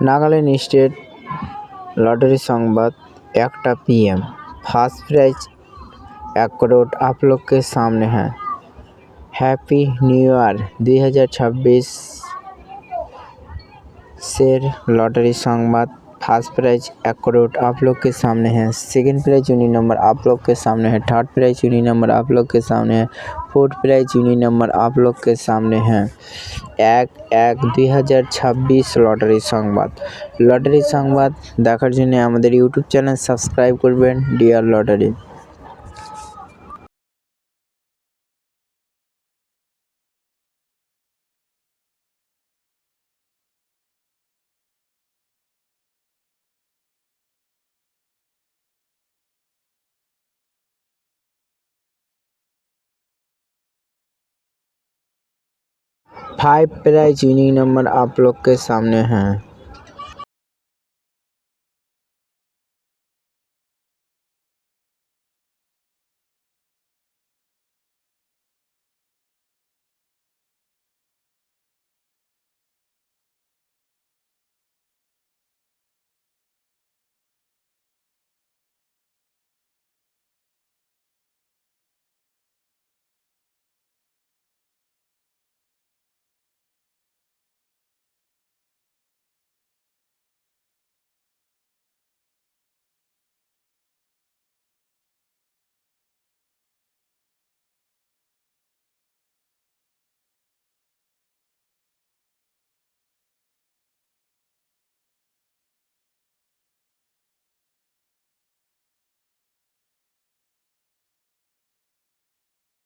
Nagaland state lottery संवाद 1टा PM। First prize 1 crore आप लोग के सामने है। हैप्पी न्यू ईयर 2026 शेर लॉटरी संवाद फर्स्ट प्राइज 1 करोड़ आप लोग के सामने है। सेकंड प्राइज यूनिक नंबर आप लोग के सामने है। थर्ड प्राइज यूनिक नंबर आप लोग के सामने है। फोर्थ प्राइज यूनिक नंबर आप लोग के सामने है। 1/1/2026 लॉटरी সংবাদ দেখার জন্য আমাদের ইউটিউব চ্যানেল সাবস্ক্রাইব করবেন dear lottery. Five prize unique number आप लोग के सामने हैं।